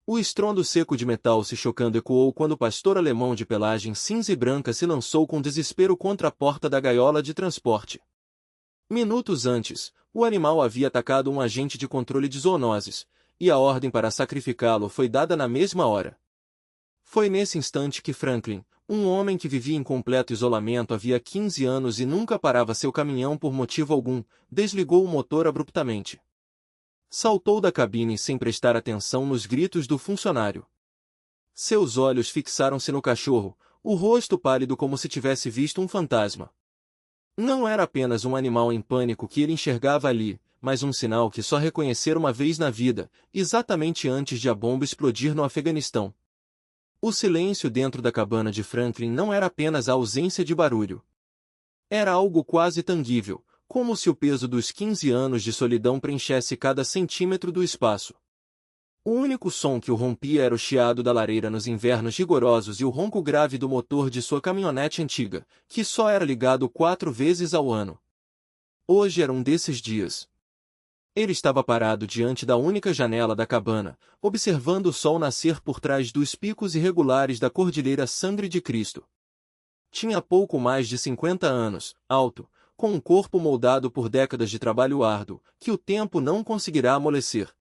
O estrondo seco de metal se chocando ecoou quando o pastor alemão de pelagem cinza e branca se lançou com desespero contra a porta da gaiola de transporte. Minutos antes, o animal havia atacado um agente de controle de zoonoses, e a ordem para sacrificá-lo foi dada na mesma hora. Foi nesse instante que Franklin, um homem que vivia em completo isolamento havia 15 anos e nunca parava seu caminhão por motivo algum, desligou o motor abruptamente. Saltou da cabine sem prestar atenção nos gritos do funcionário. Seus olhos fixaram-se no cachorro, o rosto pálido como se tivesse visto um fantasma. Não era apenas um animal em pânico que ele enxergava ali, mas um sinal que só reconhecera uma vez na vida, exatamente antes de a bomba explodir no Afeganistão. O silêncio dentro da cabana de Franklin não era apenas a ausência de barulho. Era algo quase tangível, como se o peso dos 15 anos de solidão preenchesse cada centímetro do espaço. O único som que o rompia era o chiado da lareira nos invernos rigorosos e o ronco grave do motor de sua caminhonete antiga, que só era ligado 4 vezes ao ano. Hoje era um desses dias. Ele estava parado diante da única janela da cabana, observando o sol nascer por trás dos picos irregulares da Cordilheira Sangre de Cristo. Tinha pouco mais de 50 anos, alto, com um corpo moldado por décadas de trabalho árduo, que o tempo não conseguirá amolecer.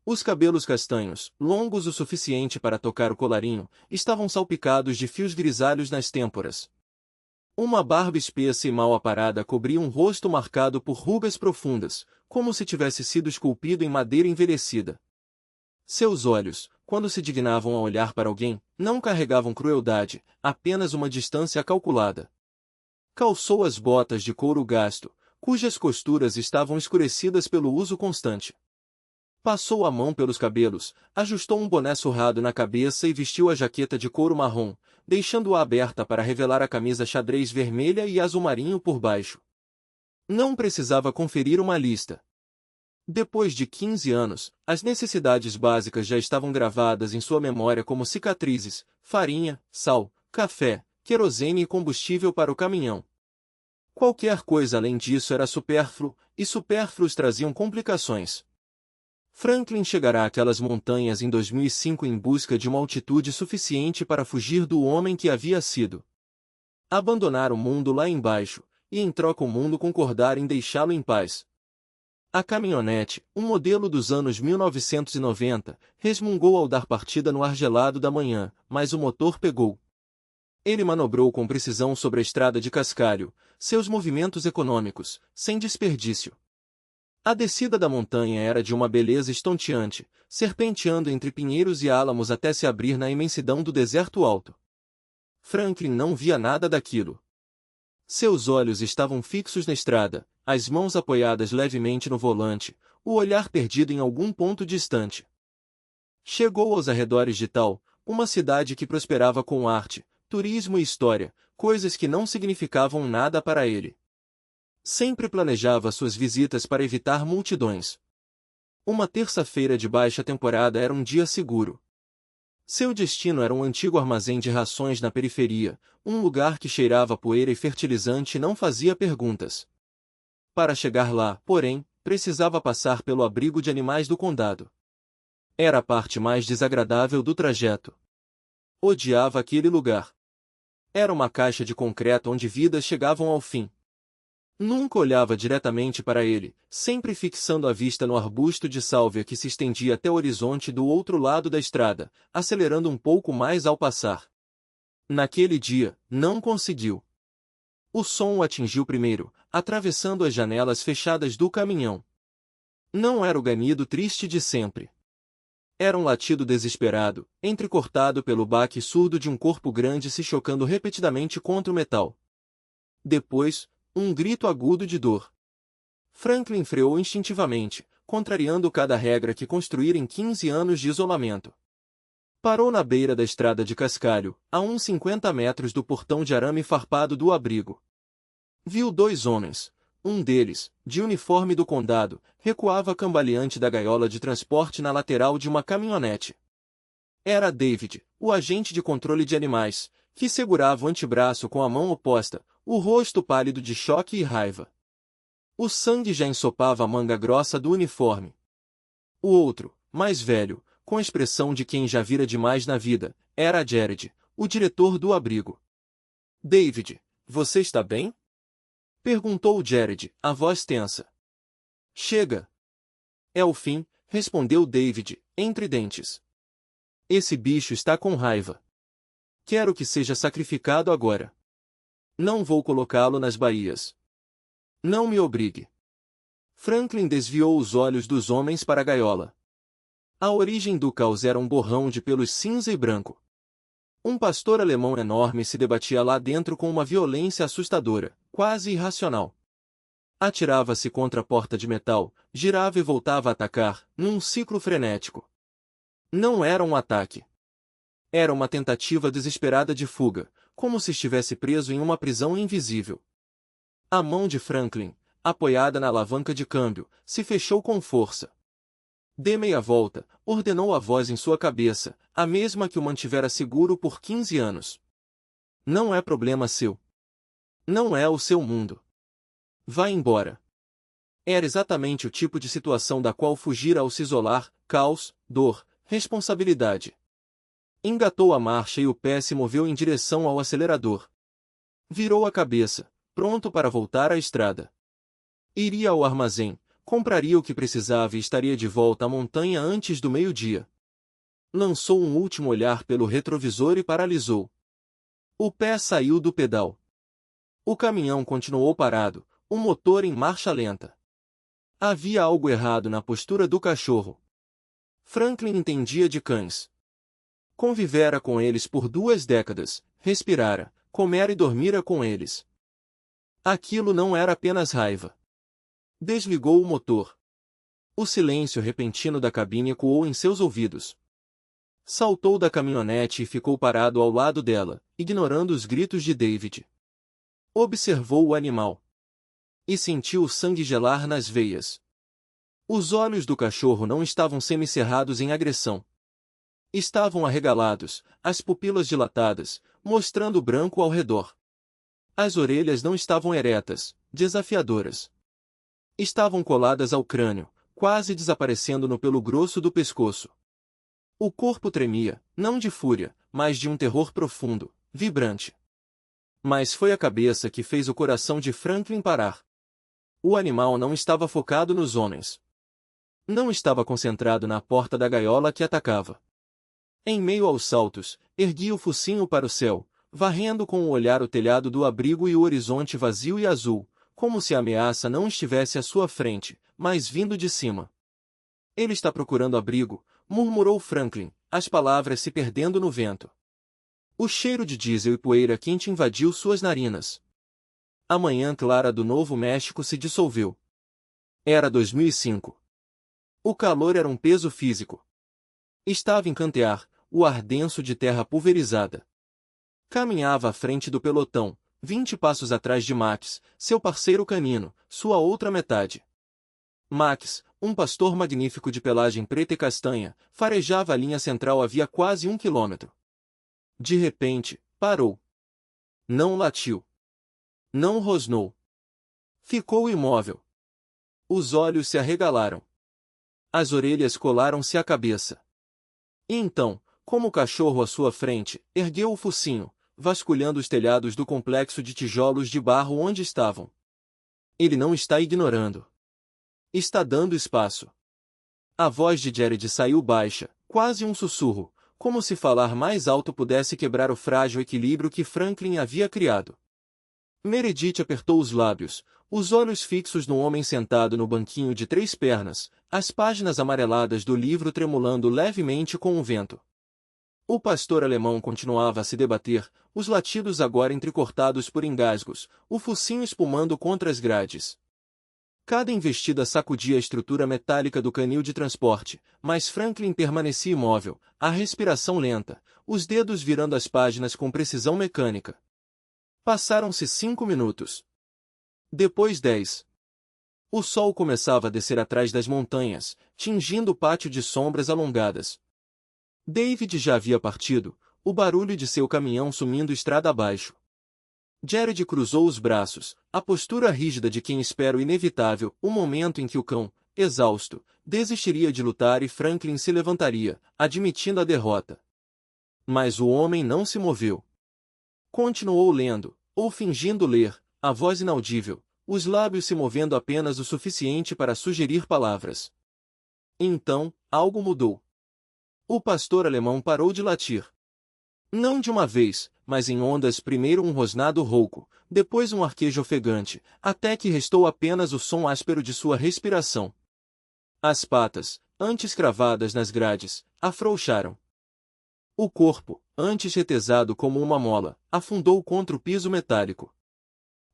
Os cabelos castanhos, longos o suficiente para tocar o colarinho, estavam salpicados de fios grisalhos nas têmporas. Uma barba espessa e mal aparada cobria um rosto marcado por rugas profundas, como se tivesse sido esculpido em madeira envelhecida. Seus olhos, quando se dignavam a olhar para alguém, não carregavam crueldade, apenas uma distância calculada. Calçou as botas de couro gasto, cujas costuras estavam escurecidas pelo uso constante. Passou a mão pelos cabelos, ajustou um boné surrado na cabeça e vestiu a jaqueta de couro marrom, deixando-a aberta para revelar a camisa xadrez vermelha e azul marinho por baixo. Não precisava conferir uma lista. Depois de 15 anos, as necessidades básicas já estavam gravadas em sua memória como cicatrizes, farinha, sal, café, querosene e combustível para o caminhão. Qualquer coisa além disso era supérfluo, e supérfluos traziam complicações. Franklin chegará àquelas montanhas em 2005 em busca de uma altitude suficiente para fugir do homem que havia sido. Abandonar o mundo lá embaixo, e em troca o mundo concordar em deixá-lo em paz. A caminhonete, um modelo dos anos 1990, resmungou ao dar partida no ar gelado da manhã, mas o motor pegou. Ele manobrou com precisão sobre a estrada de cascalho, seus movimentos econômicos, sem desperdício. A descida da montanha era de uma beleza estonteante, serpenteando entre pinheiros e álamos até se abrir na imensidão do deserto alto. Franklin não via nada daquilo. Seus olhos estavam fixos na estrada, as mãos apoiadas levemente no volante, o olhar perdido em algum ponto distante. Chegou aos arredores de Tal, uma cidade que prosperava com arte, turismo e história, coisas que não significavam nada para ele. Sempre planejava suas visitas para evitar multidões. Uma terça-feira de baixa temporada era um dia seguro. Seu destino era um antigo armazém de rações na periferia, um lugar que cheirava poeira e fertilizante e não fazia perguntas. Para chegar lá, porém, precisava passar pelo abrigo de animais do condado. Era a parte mais desagradável do trajeto. Odiava aquele lugar. Era uma caixa de concreto onde vidas chegavam ao fim. Nunca olhava diretamente para ele, sempre fixando a vista no arbusto de sálvia que se estendia até o horizonte do outro lado da estrada, acelerando um pouco mais ao passar. Naquele dia, não conseguiu. O som o atingiu primeiro, atravessando as janelas fechadas do caminhão. Não era o ganido triste de sempre. Era um latido desesperado, entrecortado pelo baque surdo de um corpo grande se chocando repetidamente contra o metal. Depois, um grito agudo de dor. Franklin freou instintivamente, contrariando cada regra que construíra em 15 anos de isolamento. Parou na beira da estrada de cascalho, a uns 50 metros do portão de arame farpado do abrigo. Viu 2 homens. Um deles, de uniforme do condado, recuava cambaleante da gaiola de transporte na lateral de uma caminhonete. Era David, o agente de controle de animais, que segurava o antebraço com a mão oposta, o rosto pálido de choque e raiva. O sangue já ensopava a manga grossa do uniforme. O outro, mais velho, com a expressão de quem já vira demais na vida. Era Jared, o diretor do abrigo. David, você está bem? Perguntou Jared, a voz tensa. Chega. É o fim, respondeu David, entre dentes. Esse bicho está com raiva. Quero que seja sacrificado agora. Não vou colocá-lo nas baías. Não me obrigue. Franklin desviou os olhos dos homens para a gaiola. A origem do caos era um borrão de pelos cinza e branco. Um pastor alemão enorme se debatia lá dentro com uma violência assustadora, quase irracional. Atirava-se contra a porta de metal, girava e voltava a atacar, num ciclo frenético. Não era um ataque. Era uma tentativa desesperada de fuga, como se estivesse preso em uma prisão invisível. A mão de Franklin, apoiada na alavanca de câmbio, se fechou com força. Dê meia volta, ordenou a voz em sua cabeça, a mesma que o mantivera seguro por 15 anos. Não é problema seu. Não é o seu mundo. Vá embora. Era exatamente o tipo de situação da qual fugira ao se isolar: caos, dor, responsabilidade. Engatou a marcha e o pé se moveu em direção ao acelerador. Virou a cabeça, pronto para voltar à estrada. Iria ao armazém, compraria o que precisava e estaria de volta à montanha antes do meio-dia. Lançou um último olhar pelo retrovisor e paralisou. O pé saiu do pedal. O caminhão continuou parado, o motor em marcha lenta. Havia algo errado na postura do cachorro. Franklin entendia de cães. Convivera com eles por 2 décadas, respirara, comera e dormira com eles. Aquilo não era apenas raiva. Desligou o motor. O silêncio repentino da cabine ecoou em seus ouvidos. Saltou da caminhonete e ficou parado ao lado dela, ignorando os gritos de David. Observou o animal. E sentiu o sangue gelar nas veias. Os olhos do cachorro não estavam semicerrados em agressão. Estavam arregalados, as pupilas dilatadas, mostrando branco ao redor. As orelhas não estavam eretas, desafiadoras. Estavam coladas ao crânio, quase desaparecendo no pelo grosso do pescoço. O corpo tremia, não de fúria, mas de um terror profundo, vibrante. Mas foi a cabeça que fez o coração de Franklin parar. O animal não estava focado nos homens. Não estava concentrado na porta da gaiola que atacava. Em meio aos saltos, erguia o focinho para o céu, varrendo com o olhar o telhado do abrigo e o horizonte vazio e azul, como se a ameaça não estivesse à sua frente, mas vindo de cima. Ele está procurando abrigo, murmurou Franklin, as palavras se perdendo no vento. O cheiro de diesel e poeira quente invadiu suas narinas. A manhã clara do Novo México se dissolveu. Era 2005. O calor era um peso físico. Estava em Cantear, o ar denso de terra pulverizada. Caminhava à frente do pelotão, 20 passos atrás de Max, seu parceiro canino, sua outra metade. Max, um pastor magnífico de pelagem preta e castanha, farejava a linha central havia quase 1 quilômetro. De repente, parou. Não latiu. Não rosnou. Ficou imóvel. Os olhos se arregalaram. As orelhas colaram-se à cabeça. E então, como o cachorro à sua frente, ergueu o focinho, vasculhando os telhados do complexo de tijolos de barro onde estavam. Ele não está ignorando. Está dando espaço. A voz de Jared saiu baixa, quase um sussurro, como se falar mais alto pudesse quebrar o frágil equilíbrio que Franklin havia criado. Meredith apertou os lábios, os olhos fixos no homem sentado no banquinho de 3 pernas, as páginas amareladas do livro tremulando levemente com o vento. O pastor alemão continuava a se debater, os latidos agora entrecortados por engasgos, o focinho espumando contra as grades. Cada investida sacudia a estrutura metálica do canil de transporte, mas Franklin permanecia imóvel, a respiração lenta, os dedos virando as páginas com precisão mecânica. Passaram-se 5 minutos. Depois 10. O sol começava a descer atrás das montanhas, tingindo o pátio de sombras alongadas. David já havia partido, o barulho de seu caminhão sumindo estrada abaixo. Jared cruzou os braços, a postura rígida de quem espera o inevitável, o momento em que o cão, exausto, desistiria de lutar e Franklin se levantaria, admitindo a derrota. Mas o homem não se moveu. Continuou lendo, ou fingindo ler, a voz inaudível, os lábios se movendo apenas o suficiente para sugerir palavras. Então, algo mudou. O pastor alemão parou de latir. Não de uma vez, mas em ondas, primeiro um rosnado rouco, depois um arquejo ofegante, até que restou apenas o som áspero de sua respiração. As patas, antes cravadas nas grades, afrouxaram. O corpo, antes retesado como uma mola, afundou contra o piso metálico.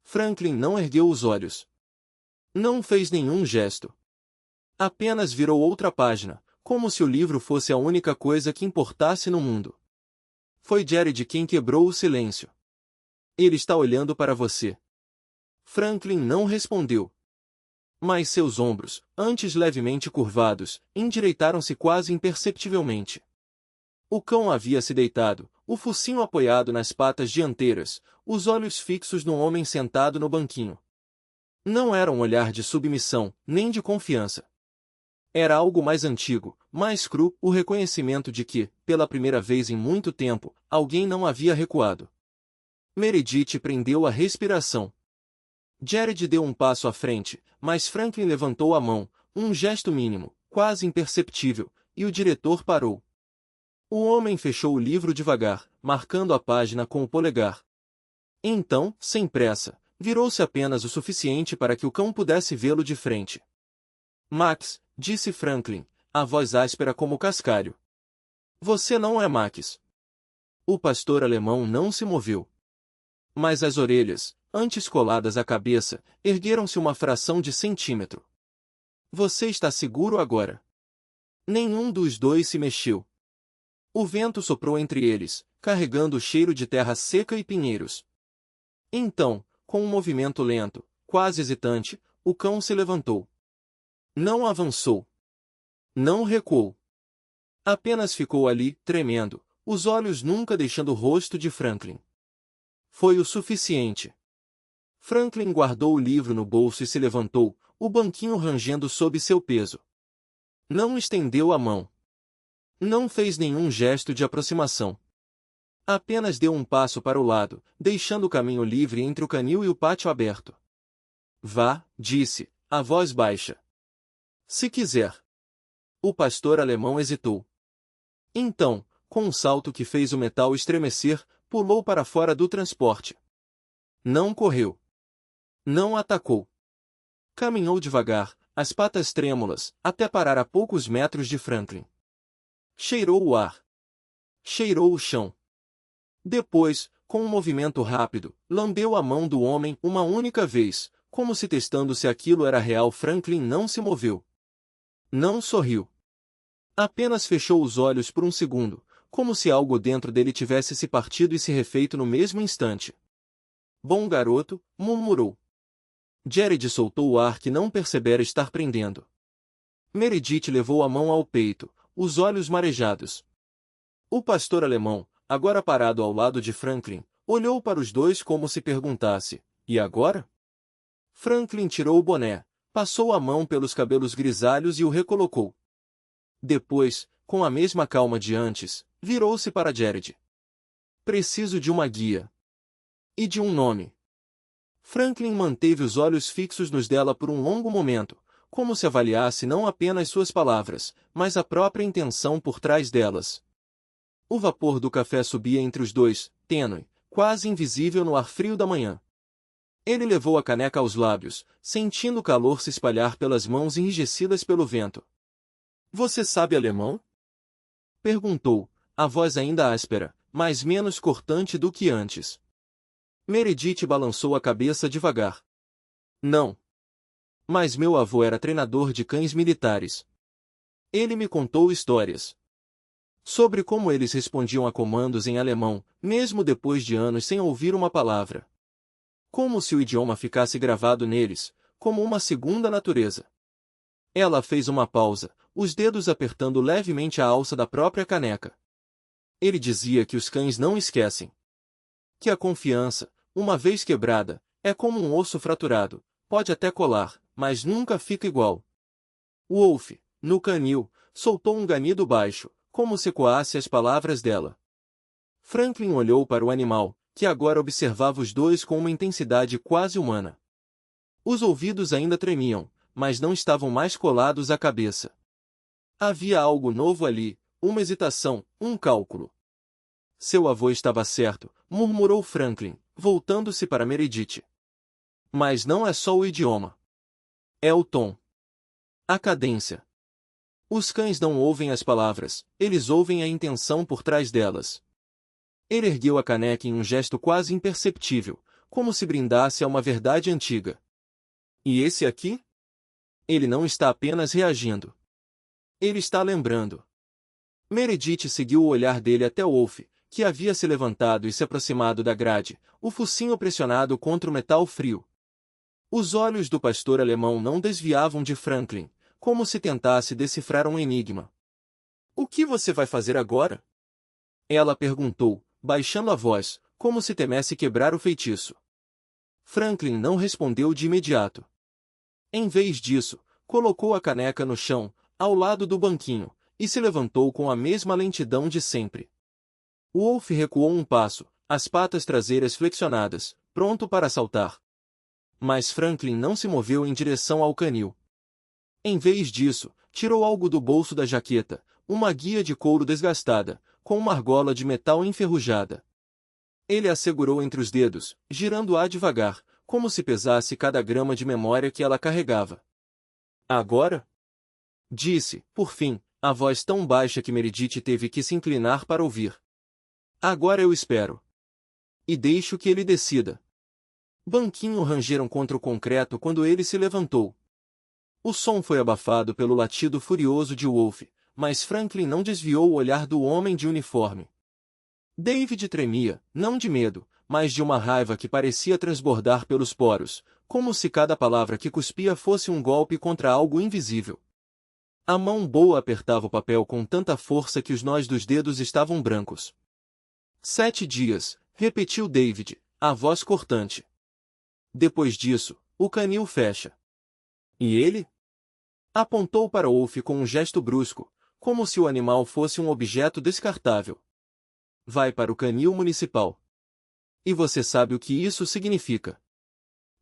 Franklin não ergueu os olhos. Não fez nenhum gesto. Apenas virou outra página, como se o livro fosse a única coisa que importasse no mundo. Foi Jared quem quebrou o silêncio. Ele está olhando para você. Franklin não respondeu. Mas seus ombros, antes levemente curvados, endireitaram-se quase imperceptivelmente. O cão havia se deitado, o focinho apoiado nas patas dianteiras, os olhos fixos no homem sentado no banquinho. Não era um olhar de submissão, nem de confiança. Era algo mais antigo, mais cru, o reconhecimento de que, pela primeira vez em muito tempo, alguém não havia recuado. Meredith prendeu a respiração. Jared deu um passo à frente, mas Franklin levantou a mão, um gesto mínimo, quase imperceptível, e o diretor parou. O homem fechou o livro devagar, marcando a página com o polegar. Então, sem pressa, virou-se apenas o suficiente para que o cão pudesse vê-lo de frente. Max, disse Franklin, a voz áspera como cascalho. Você não é Max. O pastor alemão não se moveu. Mas as orelhas, antes coladas à cabeça, ergueram-se uma fração de centímetro. Você está seguro agora? Nenhum dos dois se mexeu. O vento soprou entre eles, carregando o cheiro de terra seca e pinheiros. Então, com um movimento lento, quase hesitante, o cão se levantou. Não avançou. Não recuou. Apenas ficou ali, tremendo, os olhos nunca deixando o rosto de Franklin. Foi o suficiente. Franklin guardou o livro no bolso e se levantou, o banquinho rangendo sob seu peso. Não estendeu a mão. Não fez nenhum gesto de aproximação. Apenas deu um passo para o lado, deixando o caminho livre entre o canil e o pátio aberto. Vá, disse, a voz baixa. Se quiser. O pastor alemão hesitou. Então, com um salto que fez o metal estremecer, pulou para fora do transporte. Não correu. Não atacou. Caminhou devagar, as patas trêmulas, até parar a poucos metros de Franklin. Cheirou o ar. Cheirou o chão. Depois, com um movimento rápido, lambeu a mão do homem uma única vez, como se testando se aquilo era real. Franklin não se moveu. Não sorriu. Apenas fechou os olhos por um segundo, como se algo dentro dele tivesse se partido e se refeito no mesmo instante. Bom garoto, murmurou. Jared soltou o ar que não percebera estar prendendo. Meredith levou a mão ao peito, os olhos marejados. O pastor alemão, agora parado ao lado de Franklin, olhou para os dois como se perguntasse, e agora? Franklin tirou o boné, passou a mão pelos cabelos grisalhos e o recolocou. Depois, com a mesma calma de antes, virou-se para Jared. Preciso de uma guia. E de um nome. Franklin manteve os olhos fixos nos dela por um longo momento, como se avaliasse não apenas suas palavras, mas a própria intenção por trás delas. O vapor do café subia entre os dois, tênue, quase invisível no ar frio da manhã. Ele levou a caneca aos lábios, sentindo o calor se espalhar pelas mãos enrijecidas pelo vento. Você sabe alemão? Perguntou, a voz ainda áspera, mas menos cortante do que antes. Meredith balançou a cabeça devagar. Não. Mas meu avô era treinador de cães militares. Ele me contou histórias sobre como eles respondiam a comandos em alemão, mesmo depois de anos sem ouvir uma palavra. Como se o idioma ficasse gravado neles, como uma segunda natureza. Ela fez uma pausa, os dedos apertando levemente a alça da própria caneca. Ele dizia que os cães não esquecem. Que a confiança, uma vez quebrada, é como um osso fraturado, pode até colar, mas nunca fica igual. Wolf, no canil, soltou um ganido baixo, como se ecoasse as palavras dela. Franklin olhou para o animal, que agora observava os dois com uma intensidade quase humana. Os ouvidos ainda tremiam, mas não estavam mais colados à cabeça. Havia algo novo ali, uma hesitação, um cálculo. Seu avô estava certo, murmurou Franklin, voltando-se para Meredith. Mas não é só o idioma. É o tom. A cadência. Os cães não ouvem as palavras, eles ouvem a intenção por trás delas. Ele ergueu a caneca em um gesto quase imperceptível, como se brindasse a uma verdade antiga. E esse aqui? Ele não está apenas reagindo. Ele está lembrando. Meredith seguiu o olhar dele até Wolf, que havia se levantado e se aproximado da grade, o focinho pressionado contra o metal frio. Os olhos do pastor alemão não desviavam de Franklin, como se tentasse decifrar um enigma. "O que você vai fazer agora?" Ela perguntou, baixando a voz, como se temesse quebrar o feitiço. Franklin não respondeu de imediato. Em vez disso, colocou a caneca no chão, ao lado do banquinho, e se levantou com a mesma lentidão de sempre. Wolf recuou um passo, as patas traseiras flexionadas, pronto para saltar. Mas Franklin não se moveu em direção ao canil. Em vez disso, tirou algo do bolso da jaqueta, uma guia de couro desgastada, com uma argola de metal enferrujada. Ele a segurou entre os dedos, girando-a devagar, como se pesasse cada grama de memória que ela carregava. "Agora?" disse, por fim, a voz tão baixa que Meredith teve que se inclinar para ouvir. "Agora eu espero. E deixo que ele decida." Banquinho rangeram contra o concreto quando ele se levantou. O som foi abafado pelo latido furioso de Wolf, mas Franklin não desviou o olhar do homem de uniforme. David tremia, não de medo, mas de uma raiva que parecia transbordar pelos poros, como se cada palavra que cuspia fosse um golpe contra algo invisível. A mão boa apertava o papel com tanta força que os nós dos dedos estavam brancos. 7 dias, repetiu David, a voz cortante. Depois disso, o canil fecha. E ele? Apontou para Wolf com um gesto brusco, como se o animal fosse um objeto descartável. Vai para o canil municipal. E você sabe o que isso significa.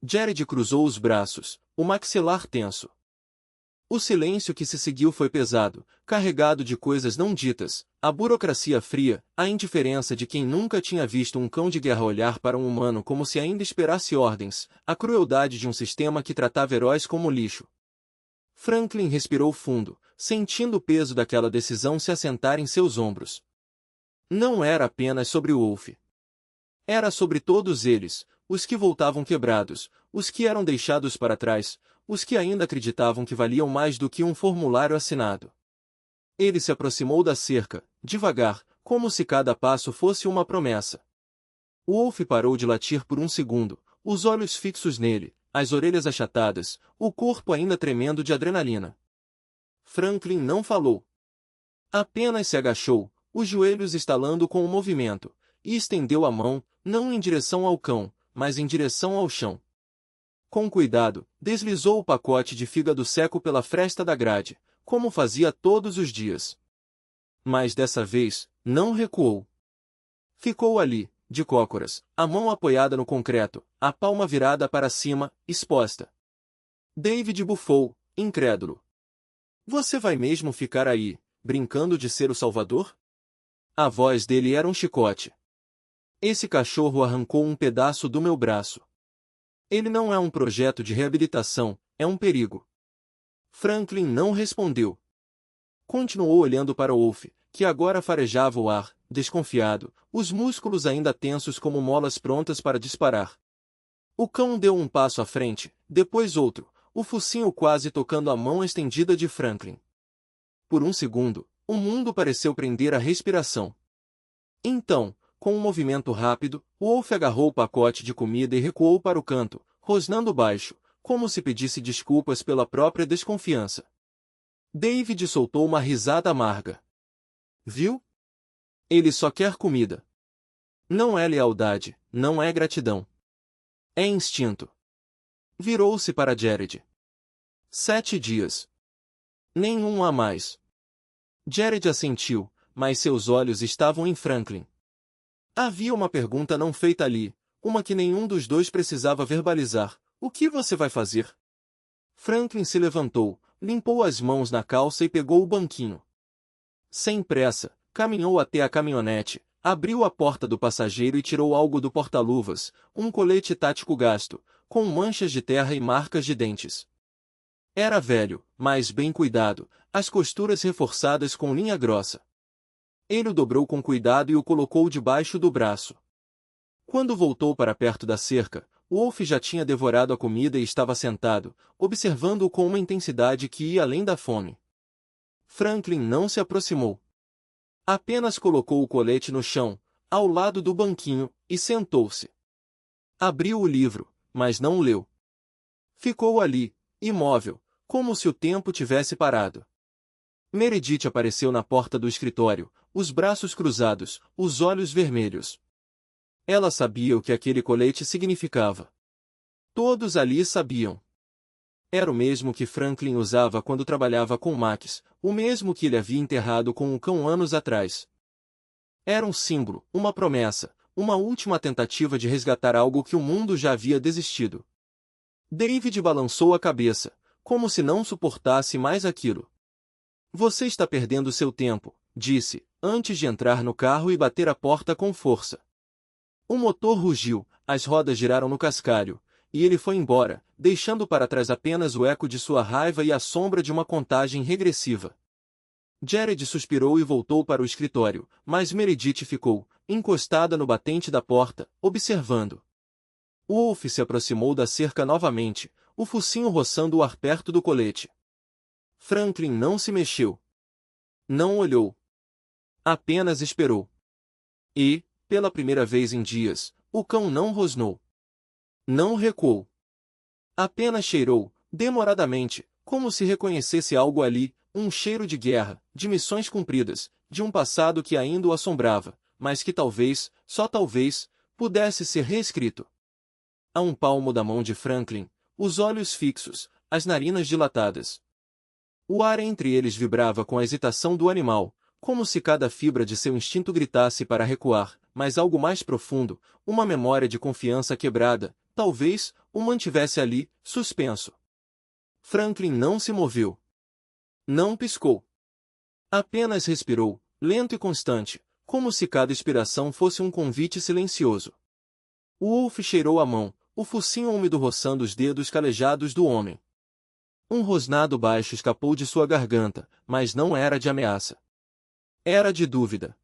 Jared cruzou os braços, o maxilar tenso. O silêncio que se seguiu foi pesado, carregado de coisas não ditas, a burocracia fria, a indiferença de quem nunca tinha visto um cão de guerra olhar para um humano como se ainda esperasse ordens, a crueldade de um sistema que tratava heróis como lixo. Franklin respirou fundo, sentindo o peso daquela decisão se assentar em seus ombros. Não era apenas sobre Wolf. Era sobre todos eles, os que voltavam quebrados, os que eram deixados para trás, os que ainda acreditavam que valiam mais do que um formulário assinado. Ele se aproximou da cerca, devagar, como se cada passo fosse uma promessa. Wolf parou de latir por um segundo, os olhos fixos nele, as orelhas achatadas, o corpo ainda tremendo de adrenalina. Franklin não falou. Apenas se agachou, os joelhos estalando com o movimento, e estendeu a mão, não em direção ao cão, mas em direção ao chão. Com cuidado, deslizou o pacote de fígado seco pela fresta da grade, como fazia todos os dias. Mas dessa vez, não recuou. Ficou ali, de cócoras, a mão apoiada no concreto, a palma virada para cima, exposta. David bufou, incrédulo. "Você vai mesmo ficar aí, brincando de ser o salvador?" A voz dele era um chicote. "Esse cachorro arrancou um pedaço do meu braço. Ele não é um projeto de reabilitação, é um perigo." Franklin não respondeu. Continuou olhando para Wolf, que agora farejava o ar, desconfiado, os músculos ainda tensos como molas prontas para disparar. O cão deu um passo à frente, depois outro, o focinho quase tocando a mão estendida de Franklin. Por um segundo, o mundo pareceu prender a respiração. Então, com um movimento rápido, Wolf agarrou o pacote de comida e recuou para o canto, rosnando baixo, como se pedisse desculpas pela própria desconfiança. David soltou uma risada amarga. "Viu? Ele só quer comida. Não é lealdade, não é gratidão. É instinto." Virou-se para Jared. 7 dias. Nenhum a mais. Jared assentiu, mas seus olhos estavam em Franklin. Havia uma pergunta não feita ali, uma que nenhum dos dois precisava verbalizar. O que você vai fazer? Franklin se levantou, limpou as mãos na calça e pegou o banquinho. Sem pressa, caminhou até a caminhonete, abriu a porta do passageiro e tirou algo do porta-luvas, um colete tático gasto, com manchas de terra e marcas de dentes. Era velho, mas bem cuidado, as costuras reforçadas com linha grossa. Ele o dobrou com cuidado e o colocou debaixo do braço. Quando voltou para perto da cerca, Wolf já tinha devorado a comida e estava sentado, observando-o com uma intensidade que ia além da fome. Franklin não se aproximou. Apenas colocou o colete no chão, ao lado do banquinho, e sentou-se. Abriu o livro, mas não o leu. Ficou ali, imóvel, como se o tempo tivesse parado. Meredith apareceu na porta do escritório, os braços cruzados, os olhos vermelhos. Ela sabia o que aquele colete significava. Todos ali sabiam. Era o mesmo que Franklin usava quando trabalhava com Max, o mesmo que ele havia enterrado com um cão anos atrás. Era um símbolo, uma promessa, uma última tentativa de resgatar algo que o mundo já havia desistido. David balançou a cabeça, como se não suportasse mais aquilo. Você está perdendo seu tempo, disse, antes de entrar no carro e bater a porta com força. O motor rugiu, as rodas giraram no cascalho, e ele foi embora, deixando para trás apenas o eco de sua raiva e a sombra de uma contagem regressiva. Jared suspirou e voltou para o escritório, mas Meredith ficou, encostada no batente da porta, observando. Wolf se aproximou da cerca novamente, o focinho roçando o ar perto do colete. Franklin não se mexeu. Não olhou. Apenas esperou. E, pela primeira vez em dias, o cão não rosnou. Não recuou. Apenas cheirou, demoradamente, como se reconhecesse algo ali, um cheiro de guerra, de missões cumpridas, de um passado que ainda o assombrava, mas que talvez, só talvez, pudesse ser reescrito. A um palmo da mão de Franklin, os olhos fixos, as narinas dilatadas. O ar entre eles vibrava com a hesitação do animal, como se cada fibra de seu instinto gritasse para recuar, mas algo mais profundo, uma memória de confiança quebrada, talvez, o mantivesse ali, suspenso. Franklin não se moveu. Não piscou. Apenas respirou, lento e constante, como se cada expiração fosse um convite silencioso. Wolf cheirou a mão, o focinho úmido roçando os dedos calejados do homem. Um rosnado baixo escapou de sua garganta, mas não era de ameaça. Era de dúvida.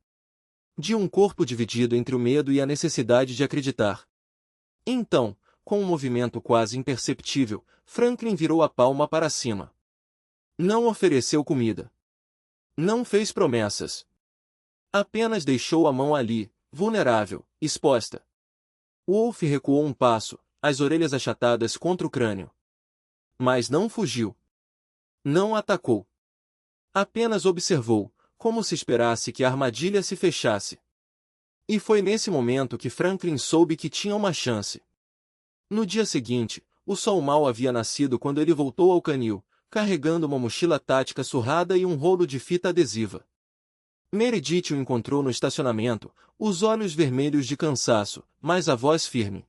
De um corpo dividido entre o medo e a necessidade de acreditar. Então, com um movimento quase imperceptível, Franklin virou a palma para cima. Não ofereceu comida. Não fez promessas. Apenas deixou a mão ali, vulnerável, exposta. Wolf recuou um passo, as orelhas achatadas contra o crânio. Mas não fugiu. Não atacou. Apenas observou, como se esperasse que a armadilha se fechasse. E foi nesse momento que Franklin soube que tinha uma chance. No dia seguinte, o sol mal havia nascido quando ele voltou ao canil, carregando uma mochila tática surrada e um rolo de fita adesiva. Meredith o encontrou no estacionamento, os olhos vermelhos de cansaço, mas a voz firme.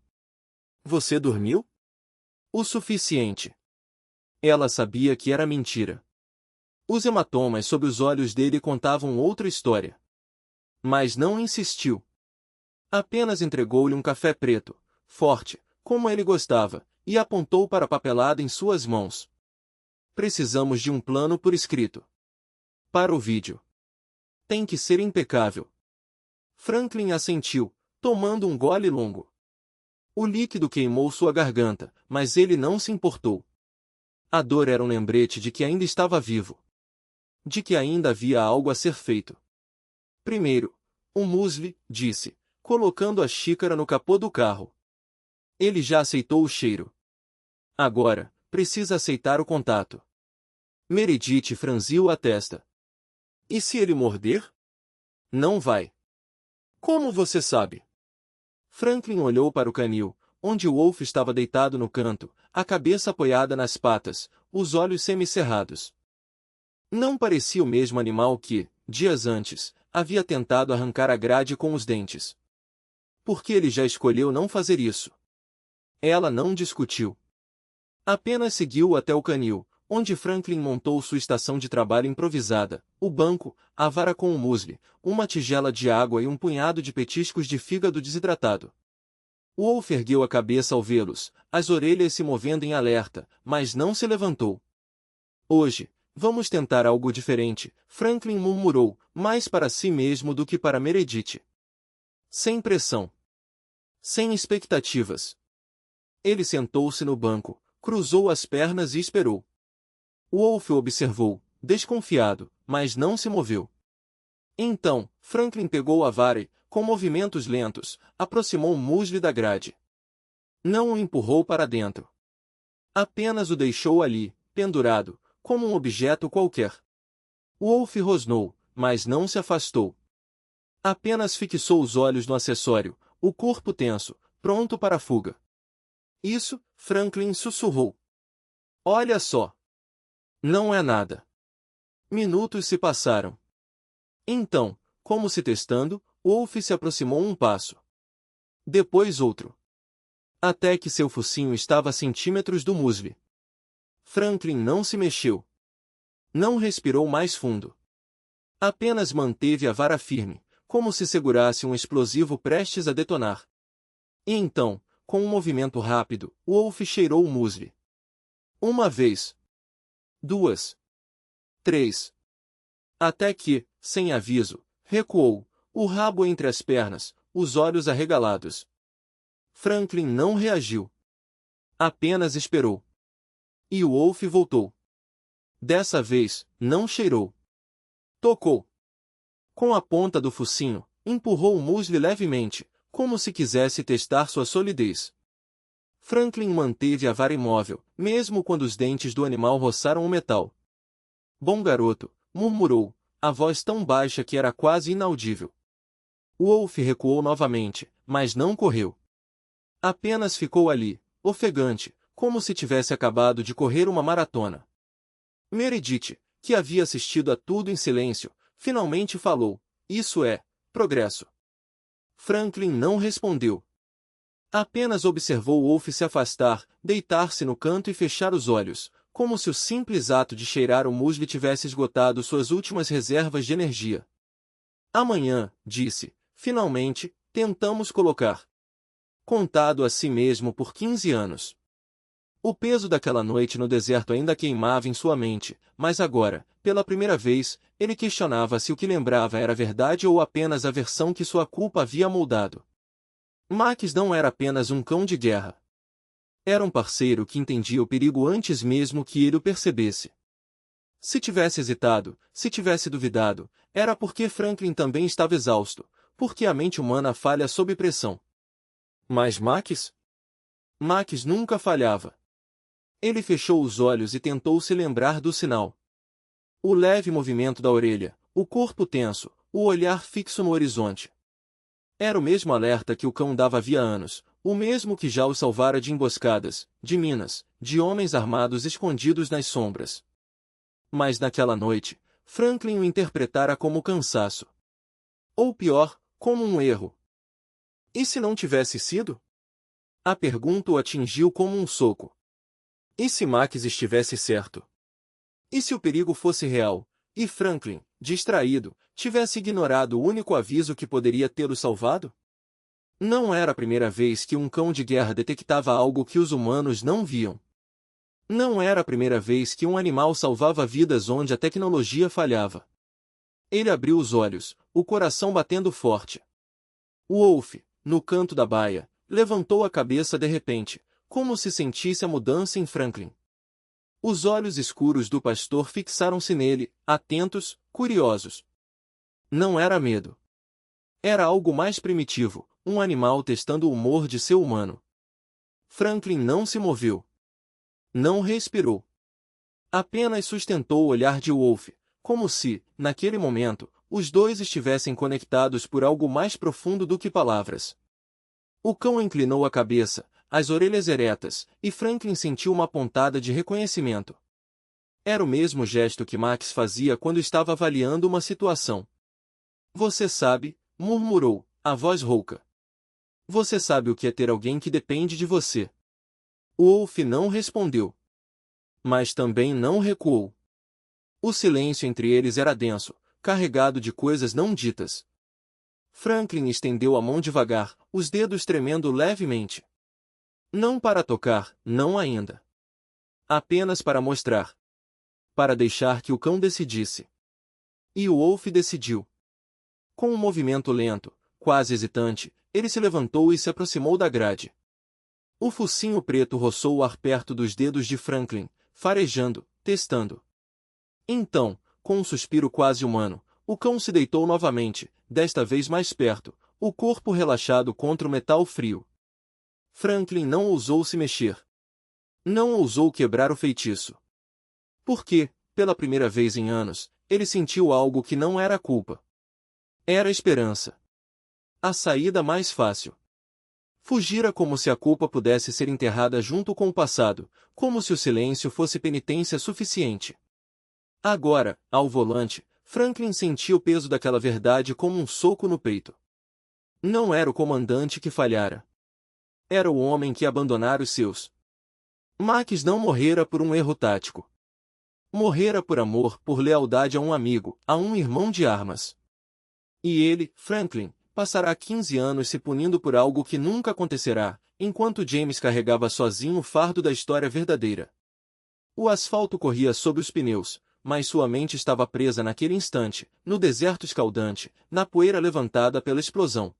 Você dormiu? O suficiente. Ela sabia que era mentira. Os hematomas sob os olhos dele contavam outra história. Mas não insistiu. Apenas entregou-lhe um café preto, forte, como ele gostava, e apontou para a papelada em suas mãos. Precisamos de um plano por escrito. Para o vídeo. Tem que ser impecável. Franklin assentiu, tomando um gole longo. O líquido queimou sua garganta, mas ele não se importou. A dor era um lembrete de que ainda estava vivo. De que ainda havia algo a ser feito. Primeiro, um muesli, disse, colocando a xícara no capô do carro. Ele já aceitou o cheiro. Agora, precisa aceitar o contato. Meredith franziu a testa. E se ele morder? Não vai. Como você sabe? Franklin olhou para o canil, onde Wolf estava deitado no canto, a cabeça apoiada nas patas, os olhos semicerrados. Não parecia o mesmo animal que, dias antes, havia tentado arrancar a grade com os dentes. Porque ele já escolheu não fazer isso. Ela não discutiu. Apenas seguiu até o canil, onde Franklin montou sua estação de trabalho improvisada, o banco, a vara com o muesli, uma tigela de água e um punhado de petiscos de fígado desidratado. Wolf ergueu a cabeça ao vê-los, as orelhas se movendo em alerta, mas não se levantou. Hoje, vamos tentar algo diferente, Franklin murmurou, mais para si mesmo do que para Meredith. Sem pressão. Sem expectativas. Ele sentou-se no banco, cruzou as pernas e esperou. Wolf o observou, desconfiado, mas não se moveu. Então, Franklin pegou a vara e, com movimentos lentos, aproximou o muesli da grade. Não o empurrou para dentro. Apenas o deixou ali, pendurado, como um objeto qualquer. Wolf rosnou, mas não se afastou. Apenas fixou os olhos no acessório, o corpo tenso, pronto para a fuga. Isso, Franklin sussurrou. Olha só. Não é nada. Minutos se passaram. Então, como se testando, Wolf se aproximou um passo. Depois outro. Até que seu focinho estava a centímetros do muesli. Franklin não se mexeu. Não respirou mais fundo. Apenas manteve a vara firme, como se segurasse um explosivo prestes a detonar. E então, com um movimento rápido, Wolf cheirou o muesli. Uma vez. 2. 3. Até que, sem aviso, recuou, o rabo entre as pernas, os olhos arregalados. Franklin não reagiu. Apenas esperou. E o Wolf voltou. Dessa vez, não cheirou. Tocou. Com a ponta do focinho, empurrou o muesli levemente, como se quisesse testar sua solidez. Franklin manteve a vara imóvel, mesmo quando os dentes do animal roçaram o metal. Bom garoto, murmurou, a voz tão baixa que era quase inaudível. Wolf recuou novamente, mas não correu. Apenas ficou ali, ofegante, como se tivesse acabado de correr uma maratona. Meredith, que havia assistido a tudo em silêncio, finalmente falou, isso é, progresso. Franklin não respondeu. Apenas observou Wolf se afastar, deitar-se no canto e fechar os olhos, como se o simples ato de cheirar o muesli tivesse esgotado suas últimas reservas de energia. Amanhã, disse, finalmente, tentamos colocar. Contado a si mesmo por 15 anos. O peso daquela noite no deserto ainda queimava em sua mente, mas agora, pela primeira vez, ele questionava se o que lembrava era verdade ou apenas a versão que sua culpa havia moldado. Max não era apenas um cão de guerra. Era um parceiro que entendia o perigo antes mesmo que ele o percebesse. Se tivesse hesitado, se tivesse duvidado, era porque Franklin também estava exausto, porque a mente humana falha sob pressão. Mas Max? Max nunca falhava. Ele fechou os olhos e tentou se lembrar do sinal. O leve movimento da orelha, o corpo tenso, o olhar fixo no horizonte. Era o mesmo alerta que o cão dava havia anos, o mesmo que já o salvara de emboscadas, de minas, de homens armados escondidos nas sombras. Mas naquela noite, Franklin o interpretara como cansaço. Ou pior, como um erro. E se não tivesse sido? A pergunta o atingiu como um soco. E se Max estivesse certo? E se o perigo fosse real, e Franklin, distraído, tivesse ignorado o único aviso que poderia tê-lo salvado? Não era a primeira vez que um cão de guerra detectava algo que os humanos não viam. Não era a primeira vez que um animal salvava vidas onde a tecnologia falhava. Ele abriu os olhos, o coração batendo forte. O Wolf, no canto da baia, levantou a cabeça de repente, como se sentisse a mudança em Franklin. Os olhos escuros do pastor fixaram-se nele, atentos, curiosos. Não era medo. Era algo mais primitivo, um animal testando o humor de seu humano. Franklin não se moveu. Não respirou. Apenas sustentou o olhar de Wolf, como se, naquele momento, os dois estivessem conectados por algo mais profundo do que palavras. O cão inclinou a cabeça, as orelhas eretas, e Franklin sentiu uma pontada de reconhecimento. Era o mesmo gesto que Max fazia quando estava avaliando uma situação. Você sabe, murmurou, a voz rouca. Você sabe o que é ter alguém que depende de você. O Wolf não respondeu. Mas também não recuou. O silêncio entre eles era denso, carregado de coisas não ditas. Franklin estendeu a mão devagar, os dedos tremendo levemente. Não para tocar, não ainda. Apenas para mostrar. Para deixar que o cão decidisse. E o Wolf decidiu. Com um movimento lento, quase hesitante, ele se levantou e se aproximou da grade. O focinho preto roçou o ar perto dos dedos de Franklin, farejando, testando. Então, com um suspiro quase humano, o cão se deitou novamente, desta vez mais perto, o corpo relaxado contra o metal frio. Franklin não ousou se mexer. Não ousou quebrar o feitiço. Porque, pela primeira vez em anos, ele sentiu algo que não era culpa. Era esperança. A saída mais fácil. Fugira como se a culpa pudesse ser enterrada junto com o passado, como se o silêncio fosse penitência suficiente. Agora, ao volante, Franklin sentia o peso daquela verdade como um soco no peito. Não era o comandante que falhara. Era o homem que abandonara os seus. Max não morrera por um erro tático. Morrera por amor, por lealdade a um amigo, a um irmão de armas. E ele, Franklin, passará 15 anos se punindo por algo que nunca acontecerá, enquanto James carregava sozinho o fardo da história verdadeira. O asfalto corria sob os pneus, mas sua mente estava presa naquele instante, no deserto escaldante, na poeira levantada pela explosão.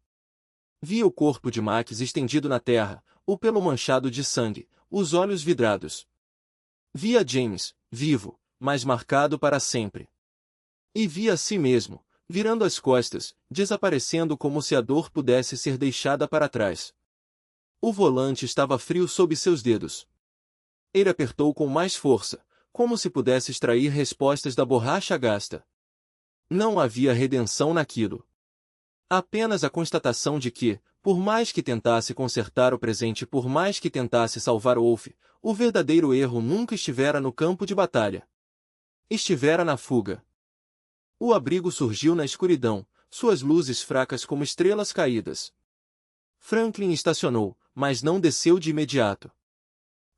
Via o corpo de Max estendido na terra, o pelo manchado de sangue, os olhos vidrados. Via James, vivo, mas marcado para sempre. E via a si mesmo, virando as costas, desaparecendo como se a dor pudesse ser deixada para trás. O volante estava frio sob seus dedos. Ele apertou com mais força, como se pudesse extrair respostas da borracha gasta. Não havia redenção naquilo. Apenas a constatação de que, por mais que tentasse consertar o presente e por mais que tentasse salvar Wolf, o verdadeiro erro nunca estivera no campo de batalha. Estivera na fuga. O abrigo surgiu na escuridão, suas luzes fracas como estrelas caídas. Franklin estacionou, mas não desceu de imediato.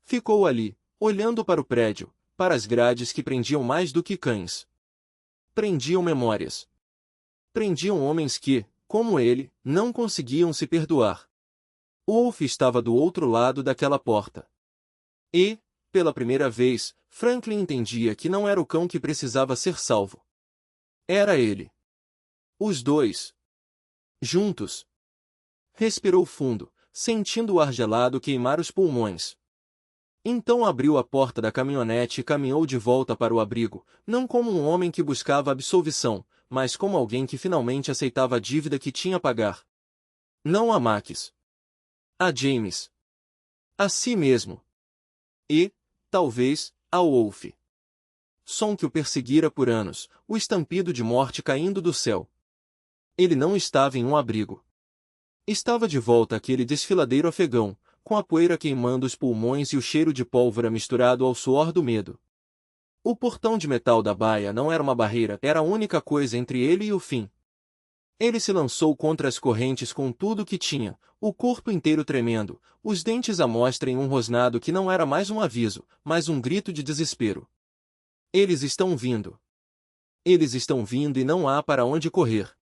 Ficou ali, olhando para o prédio, para as grades que prendiam mais do que cães. Prendiam memórias. Prendiam homens que, como ele, não conseguiam se perdoar. Wolf estava do outro lado daquela porta. E, pela primeira vez, Franklin entendia que não era o cão que precisava ser salvo. Era ele. Os dois. Juntos. Respirou fundo, sentindo o ar gelado queimar os pulmões. Então abriu a porta da caminhonete e caminhou de volta para o abrigo, não como um homem que buscava absolvição, mas como alguém que finalmente aceitava a dívida que tinha a pagar. Não a Max. A James. A si mesmo. E, talvez, ao Wolf. Som que o perseguira por anos, o estampido de morte caindo do céu. Ele não estava em um abrigo. Estava de volta àquele desfiladeiro afegão, com a poeira queimando os pulmões e o cheiro de pólvora misturado ao suor do medo. O portão de metal da baia não era uma barreira, era a única coisa entre ele e o fim. Ele se lançou contra as correntes com tudo o que tinha, o corpo inteiro tremendo, os dentes à mostra em um rosnado que não era mais um aviso, mas um grito de desespero. Eles estão vindo. Eles estão vindo e não há para onde correr.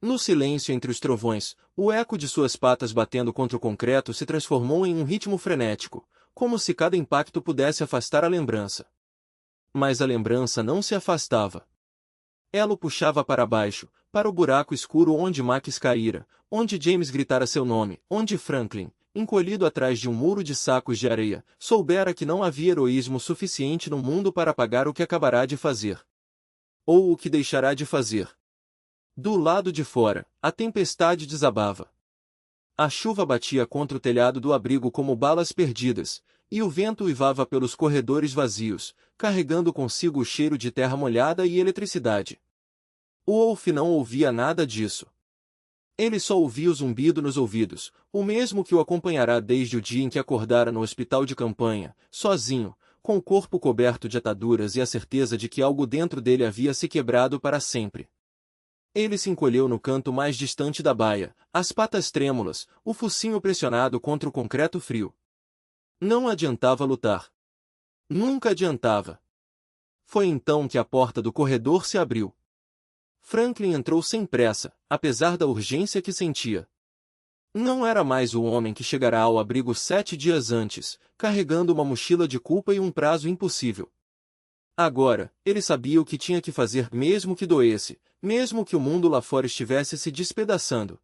No silêncio entre os trovões, o eco de suas patas batendo contra o concreto se transformou em um ritmo frenético, como se cada impacto pudesse afastar a lembrança. Mas a lembrança não se afastava. Ela o puxava para baixo, para o buraco escuro onde Max caíra, onde James gritara seu nome, onde Franklin, encolhido atrás de um muro de sacos de areia, soubera que não havia heroísmo suficiente no mundo para apagar o que acabará de fazer. Ou o que deixará de fazer. Do lado de fora, a tempestade desabava. A chuva batia contra o telhado do abrigo como balas perdidas, e o vento uivava pelos corredores vazios, carregando consigo o cheiro de terra molhada e eletricidade. O Wolf não ouvia nada disso. Ele só ouvia o zumbido nos ouvidos, o mesmo que o acompanhará desde o dia em que acordara no hospital de campanha, sozinho, com o corpo coberto de ataduras e a certeza de que algo dentro dele havia se quebrado para sempre. Ele se encolheu no canto mais distante da baia, as patas trêmulas, o focinho pressionado contra o concreto frio. Não adiantava lutar. Nunca adiantava. Foi então que a porta do corredor se abriu. Franklin entrou sem pressa, apesar da urgência que sentia. Não era mais o homem que chegará ao abrigo 7 dias antes, carregando uma mochila de culpa e um prazo impossível. Agora, ele sabia o que tinha que fazer mesmo que doesse, mesmo que o mundo lá fora estivesse se despedaçando.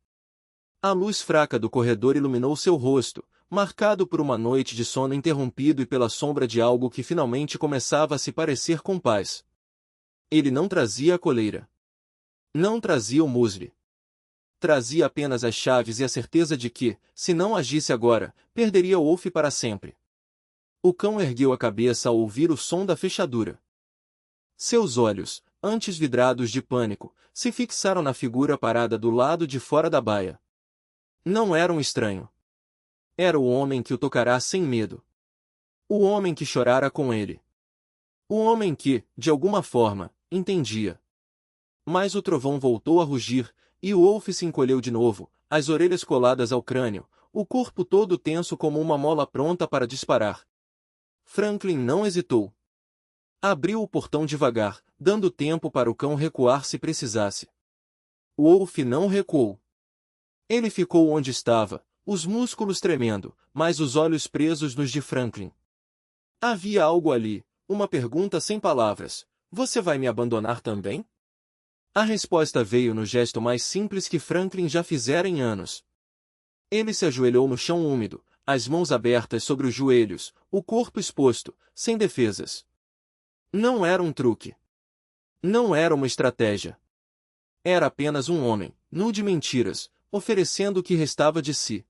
A luz fraca do corredor iluminou seu rosto, marcado por uma noite de sono interrompido e pela sombra de algo que finalmente começava a se parecer com paz. Ele não trazia a coleira. Não trazia o muesli. Trazia apenas as chaves e a certeza de que, se não agisse agora, perderia Wolf para sempre. O cão ergueu a cabeça ao ouvir o som da fechadura. Seus olhos, antes vidrados de pânico, se fixaram na figura parada do lado de fora da baia. Não era um estranho. Era o homem que o tocará sem medo. O homem que chorara com ele. O homem que, de alguma forma, entendia. Mas o trovão voltou a rugir, e o Wolf se encolheu de novo, as orelhas coladas ao crânio, o corpo todo tenso como uma mola pronta para disparar. Franklin não hesitou. Abriu o portão devagar, dando tempo para o cão recuar se precisasse. O Wolf não recuou. Ele ficou onde estava, os músculos tremendo, mas os olhos presos nos de Franklin. Havia algo ali, uma pergunta sem palavras. Você vai me abandonar também? A resposta veio no gesto mais simples que Franklin já fizera em anos. Ele se ajoelhou no chão úmido, as mãos abertas sobre os joelhos, o corpo exposto, sem defesas. Não era um truque. Não era uma estratégia. Era apenas um homem, nu de mentiras, oferecendo o que restava de si.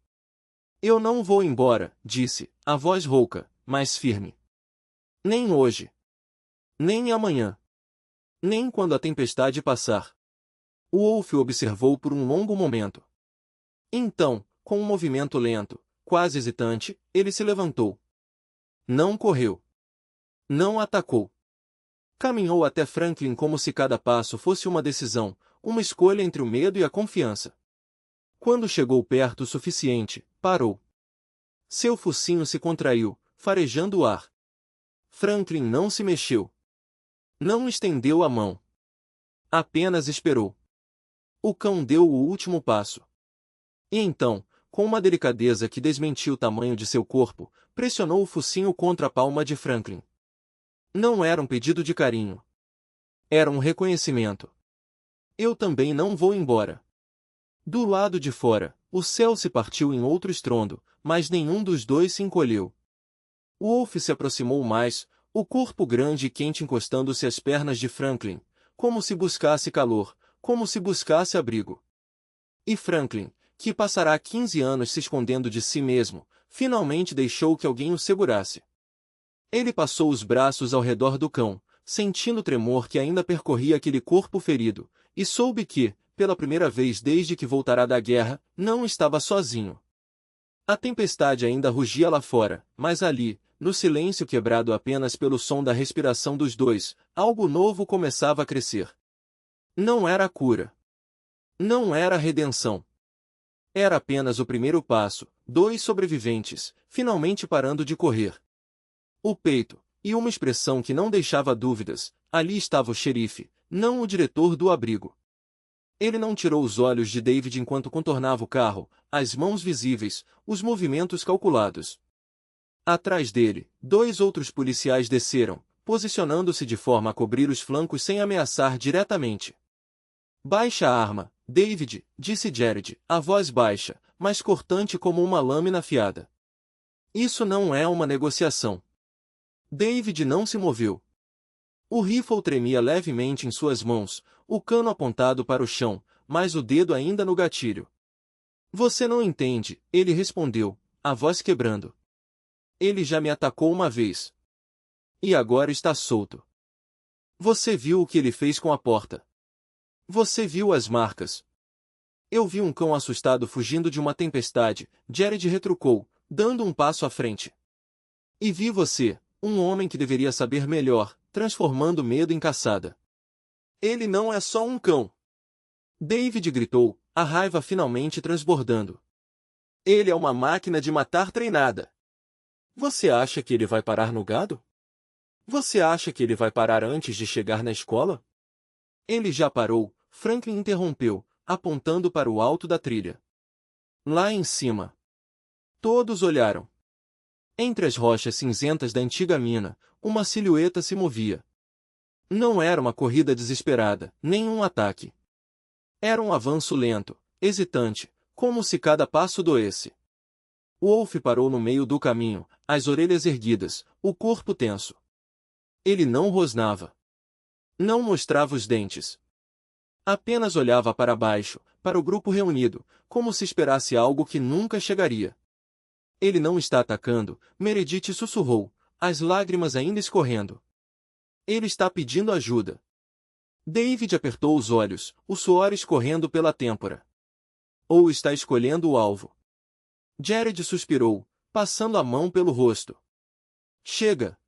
Eu não vou embora, disse, a voz rouca, mas firme. Nem hoje. Nem amanhã. Nem quando a tempestade passar. O Wolf o observou por um longo momento. Então, com um movimento lento, quase hesitante, ele se levantou. Não correu. Não atacou. Caminhou até Franklin como se cada passo fosse uma decisão, uma escolha entre o medo e a confiança. Quando chegou perto o suficiente, parou. Seu focinho se contraiu, farejando o ar. Franklin não se mexeu. Não estendeu a mão. Apenas esperou. O cão deu o último passo. E então, com uma delicadeza que desmentiu o tamanho de seu corpo, pressionou o focinho contra a palma de Franklin. Não era um pedido de carinho. Era um reconhecimento. Eu também não vou embora. Do lado de fora, o céu se partiu em outro estrondo, mas nenhum dos dois se encolheu. O Wolf se aproximou mais, o corpo grande e quente encostando-se às pernas de Franklin, como se buscasse calor, como se buscasse abrigo. E Franklin, que passará 15 anos se escondendo de si mesmo, finalmente deixou que alguém o segurasse. Ele passou os braços ao redor do cão, sentindo o tremor que ainda percorria aquele corpo ferido, e soube que, pela primeira vez desde que voltara da guerra, não estava sozinho. A tempestade ainda rugia lá fora, mas ali, no silêncio quebrado apenas pelo som da respiração dos dois, algo novo começava a crescer. Não era a cura. Não era a redenção. Era apenas o primeiro passo, dois sobreviventes, finalmente parando de correr. O peito, e uma expressão que não deixava dúvidas, ali estava o xerife, não o diretor do abrigo. Ele não tirou os olhos de David enquanto contornava o carro, as mãos visíveis, os movimentos calculados. Atrás dele, dois outros policiais desceram, posicionando-se de forma a cobrir os flancos sem ameaçar diretamente. Baixa a arma, David, disse Jared, a voz baixa, mas cortante como uma lâmina afiada. Isso não é uma negociação. David não se moveu. O rifle tremia levemente em suas mãos, o cano apontado para o chão, mas o dedo ainda no gatilho. Você não entende, ele respondeu, a voz quebrando. Ele já me atacou uma vez. E agora está solto. Você viu o que ele fez com a porta. Você viu as marcas. Eu vi um cão assustado fugindo de uma tempestade, Jared retrucou, dando um passo à frente. E vi você, um homem que deveria saber melhor, transformando medo em caçada. Ele não é só um cão. David gritou, a raiva finalmente transbordando. Ele é uma máquina de matar treinada. Você acha que ele vai parar no gado? Você acha que ele vai parar antes de chegar na escola? Ele já parou, Franklin interrompeu, apontando para o alto da trilha. Lá em cima. Todos olharam. Entre as rochas cinzentas da antiga mina, uma silhueta se movia. Não era uma corrida desesperada, nem um ataque. Era um avanço lento, hesitante, como se cada passo doesse. Wolf parou no meio do caminho, as orelhas erguidas, o corpo tenso. Ele não rosnava. Não mostrava os dentes. Apenas olhava para baixo, para o grupo reunido, como se esperasse algo que nunca chegaria. Ele não está atacando, Meredith sussurrou, as lágrimas ainda escorrendo. Ele está pedindo ajuda. David apertou os olhos, o suor escorrendo pela têmpora. Ou está escolhendo o alvo. Jared suspirou, passando a mão pelo rosto. Chega!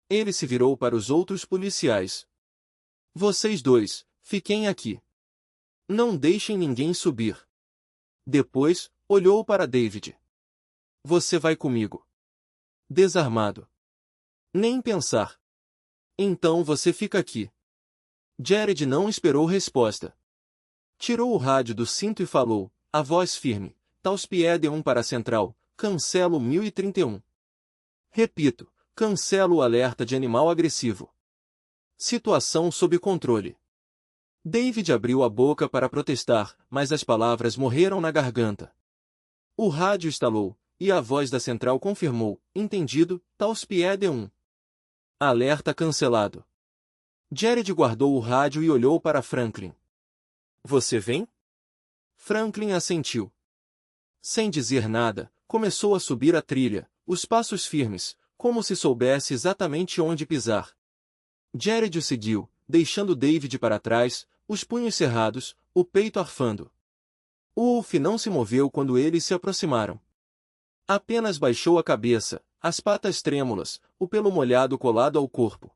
Ele se virou para os outros policiais. Vocês dois, fiquem aqui. Não deixem ninguém subir. Depois, olhou para David. Você vai comigo. Desarmado. Nem pensar. Então você fica aqui. Jared não esperou resposta. Tirou o rádio do cinto e falou, a voz firme, Talspied 1 para a central, cancelo 1031. Repito, cancelo o alerta de animal agressivo. Situação sob controle. David abriu a boca para protestar, mas as palavras morreram na garganta. O rádio estalou, e a voz da central confirmou, entendido, Talspied 1. Alerta cancelado. Jared guardou o rádio e olhou para Franklin. Você vem? Franklin assentiu. Sem dizer nada, começou a subir a trilha, os passos firmes, como se soubesse exatamente onde pisar. Jared o seguiu, deixando David para trás, os punhos cerrados, o peito arfando. O Wolf não se moveu quando eles se aproximaram. Apenas baixou a cabeça, as patas trêmulas, o pelo molhado colado ao corpo.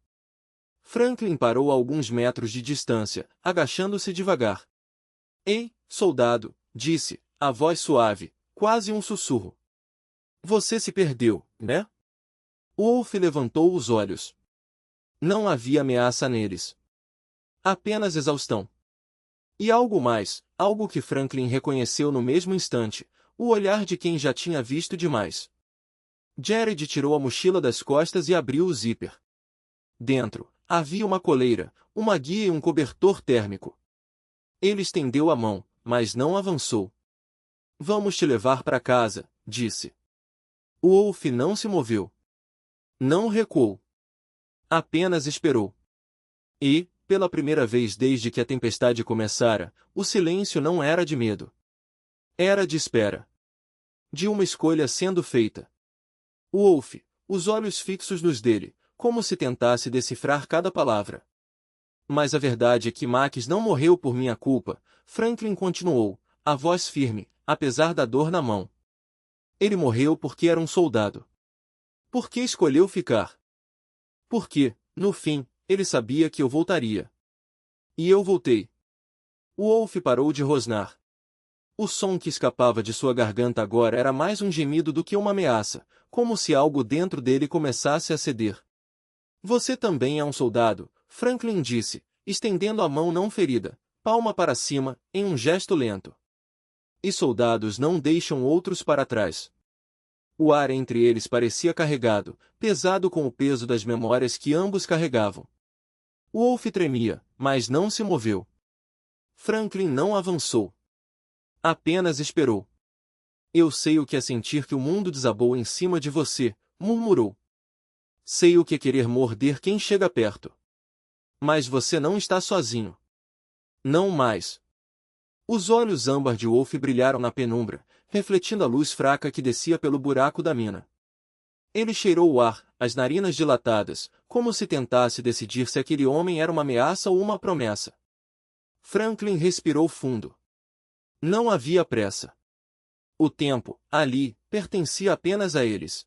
Franklin parou a alguns metros de distância, agachando-se devagar. Ei, soldado, disse, a voz suave, quase um sussurro. Você se perdeu, né? O Wolf levantou os olhos. Não havia ameaça neles. Apenas exaustão. E algo mais, algo que Franklin reconheceu no mesmo instante, o olhar de quem já tinha visto demais. Jared tirou a mochila das costas e abriu o zíper. Dentro, havia uma coleira, uma guia e um cobertor térmico. Ele estendeu a mão, mas não avançou. Vamos te levar para casa, disse. O Wolf não se moveu. Não recuou. Apenas esperou. E, pela primeira vez desde que a tempestade começara, o silêncio não era de medo. Era de espera. De uma escolha sendo feita. O Wolf, os olhos fixos nos dele, como se tentasse decifrar cada palavra. Mas a verdade é que Max não morreu por minha culpa, Franklin continuou, a voz firme, apesar da dor na mão. Ele morreu porque era um soldado. Por que escolheu ficar? Porque, no fim, ele sabia que eu voltaria. E eu voltei. O Wolf parou de rosnar. O som que escapava de sua garganta agora era mais um gemido do que uma ameaça, como se algo dentro dele começasse a ceder. Você também é um soldado, Franklin disse, estendendo a mão não ferida, palma para cima, em um gesto lento. E soldados não deixam outros para trás. O ar entre eles parecia carregado, pesado com o peso das memórias que ambos carregavam. O Wolf tremia, mas não se moveu. Franklin não avançou. Apenas esperou. Eu sei o que é sentir que o mundo desabou em cima de você, murmurou. Sei o que é querer morder quem chega perto. Mas você não está sozinho. Não mais. Os olhos âmbar de Wolf brilharam na penumbra, refletindo a luz fraca que descia pelo buraco da mina. Ele cheirou o ar, as narinas dilatadas, como se tentasse decidir se aquele homem era uma ameaça ou uma promessa. Franklin respirou fundo. Não havia pressa. O tempo, ali, pertencia apenas a eles.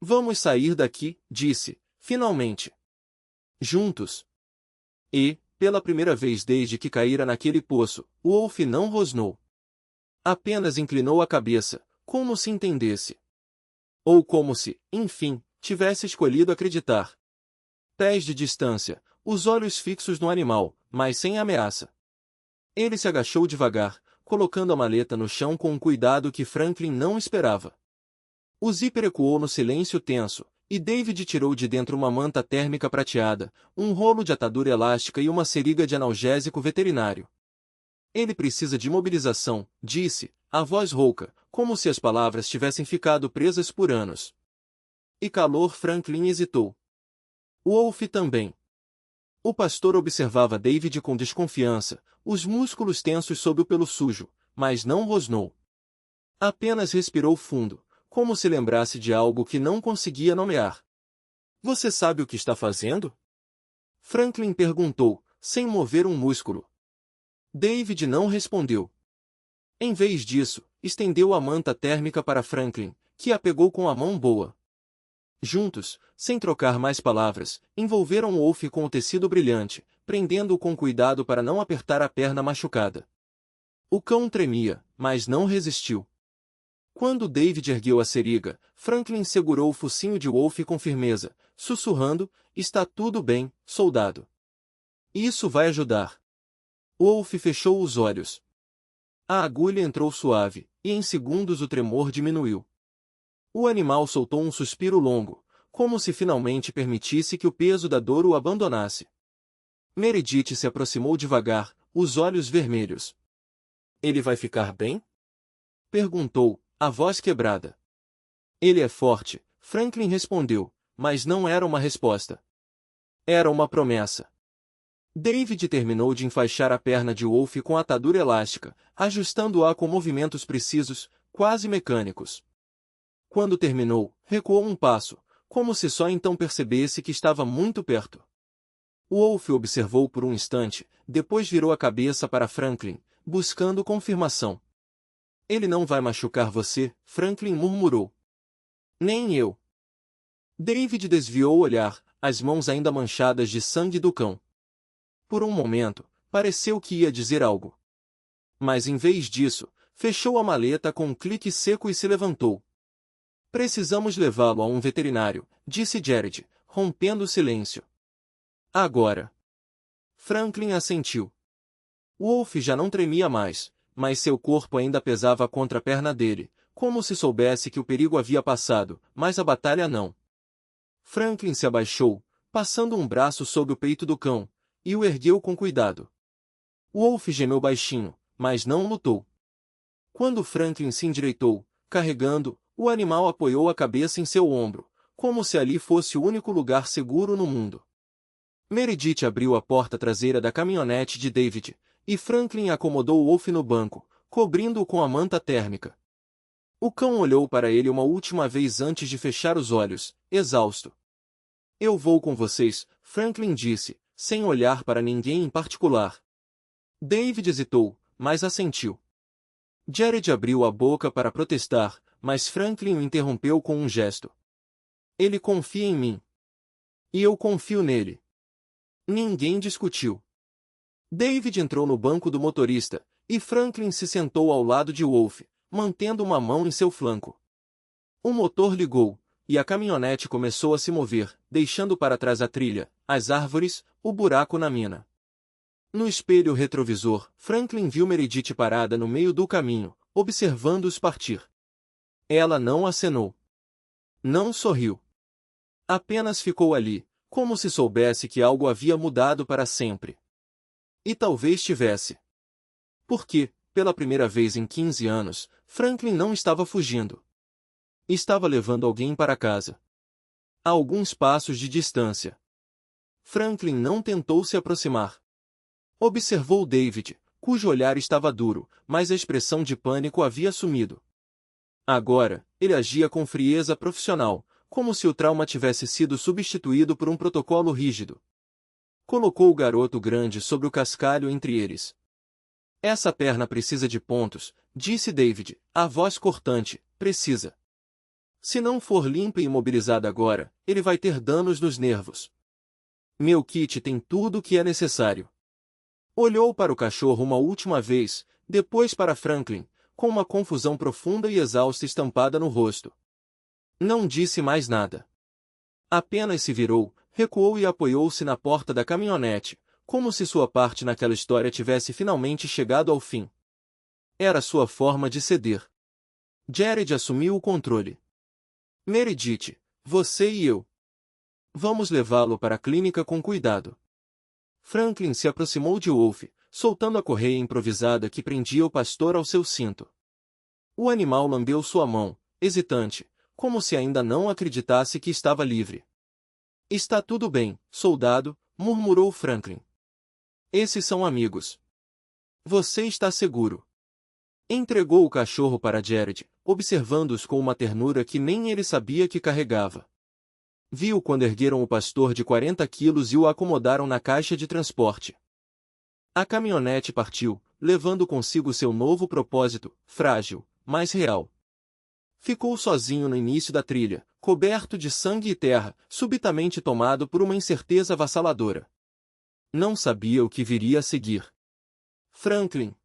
Vamos sair daqui, disse, finalmente. Juntos. E, pela primeira vez desde que caíra naquele poço, o Wolf não rosnou. Apenas inclinou a cabeça, como se entendesse. Ou como se, enfim, tivesse escolhido acreditar. Pés de distância, os olhos fixos no animal, mas sem ameaça. Ele se agachou devagar, colocando a maleta no chão com um cuidado que Franklin não esperava. O zíper ecoou no silêncio tenso, e David tirou de dentro uma manta térmica prateada, um rolo de atadura elástica e uma seringa de analgésico veterinário. Ele precisa de imobilização, disse, a voz rouca, como se as palavras tivessem ficado presas por anos. E calor. Franklin hesitou. O Wolf também. O pastor observava David com desconfiança, os músculos tensos sob o pelo sujo, mas não rosnou. Apenas respirou fundo, como se lembrasse de algo que não conseguia nomear. Você sabe o que está fazendo? Franklin perguntou, sem mover um músculo. David não respondeu. Em vez disso, estendeu a manta térmica para Franklin, que a pegou com a mão boa. Juntos, sem trocar mais palavras, envolveram o Wolf com o tecido brilhante, prendendo-o com cuidado para não apertar a perna machucada. O cão tremia, mas não resistiu. Quando David ergueu a seringa, Franklin segurou o focinho de Wolf com firmeza, sussurrando, está tudo bem, soldado. Isso vai ajudar. Wolf fechou os olhos. A agulha entrou suave, e em segundos o tremor diminuiu. O animal soltou um suspiro longo, como se finalmente permitisse que o peso da dor o abandonasse. Meredith se aproximou devagar, os olhos vermelhos. Ele vai ficar bem? Perguntou, a voz quebrada. Ele é forte, Franklin respondeu, mas não era uma resposta. Era uma promessa. David terminou de enfaixar a perna de Wolf com atadura elástica, ajustando-a com movimentos precisos, quase mecânicos. Quando terminou, recuou um passo, como se só então percebesse que estava muito perto. Wolf observou por um instante, depois virou a cabeça para Franklin, buscando confirmação. Ele não vai machucar você, Franklin murmurou. Nem eu. David desviou o olhar, as mãos ainda manchadas de sangue do cão. Por um momento, pareceu que ia dizer algo. Mas em vez disso, fechou a maleta com um clique seco e se levantou. Precisamos levá-lo a um veterinário, disse Jared, rompendo o silêncio. Agora. Franklin assentiu. Wolf já não tremia mais, mas seu corpo ainda pesava contra a perna dele, como se soubesse que o perigo havia passado, mas a batalha não. Franklin se abaixou, passando um braço sobre o peito do cão, e o ergueu com cuidado. Wolf gemeu baixinho, mas não lutou. Quando Franklin se endireitou, carregando, o animal apoiou a cabeça em seu ombro, como se ali fosse o único lugar seguro no mundo. Meredith abriu a porta traseira da caminhonete de David, e Franklin acomodou Wolf no banco, cobrindo-o com a manta térmica. O cão olhou para ele uma última vez antes de fechar os olhos, exausto. Eu vou com vocês, Franklin disse, sem olhar para ninguém em particular. David hesitou, mas assentiu. Jared abriu a boca para protestar, mas Franklin o interrompeu com um gesto. Ele confia em mim. E eu confio nele. Ninguém discutiu. David entrou no banco do motorista, e Franklin se sentou ao lado de Wolf, mantendo uma mão em seu flanco. O motor ligou, e a caminhonete começou a se mover, deixando para trás a trilha, as árvores, o buraco na mina. No espelho retrovisor, Franklin viu Meredith parada no meio do caminho, observando-os partir. Ela não acenou. Não sorriu. Apenas ficou ali, como se soubesse que algo havia mudado para sempre. E talvez tivesse. Porque, pela primeira vez em 15 anos, Franklin não estava fugindo. Estava levando alguém para casa. A alguns passos de distância. Franklin não tentou se aproximar. Observou David, cujo olhar estava duro, mas a expressão de pânico havia sumido. Agora, ele agia com frieza profissional, como se o trauma tivesse sido substituído por um protocolo rígido. Colocou o garoto grande sobre o cascalho entre eles. Essa perna precisa de pontos, disse David, a voz cortante, precisa. Se não for limpa e imobilizada agora, ele vai ter danos nos nervos. Meu kit tem tudo o que é necessário. Olhou para o cachorro uma última vez, depois para Franklin, com uma confusão profunda e exausta estampada no rosto. Não disse mais nada. Apenas se virou, recuou e apoiou-se na porta da caminhonete, como se sua parte naquela história tivesse finalmente chegado ao fim. Era sua forma de ceder. Jared assumiu o controle. Meredith, você e eu. Vamos levá-lo para a clínica com cuidado. Franklin se aproximou de Wolf, soltando a correia improvisada que prendia o pastor ao seu cinto. O animal lambeu sua mão, hesitante, como se ainda não acreditasse que estava livre. Está tudo bem, soldado, murmurou Franklin. Esses são amigos. Você está seguro. Entregou o cachorro para Jared, observando-os com uma ternura que nem ele sabia que carregava. Viu quando ergueram o pastor de 40 quilos e o acomodaram na caixa de transporte. A caminhonete partiu, levando consigo seu novo propósito, frágil, mas real. Ficou sozinho no início da trilha, coberto de sangue e terra, subitamente tomado por uma incerteza avassaladora. Não sabia o que viria a seguir. Franklin.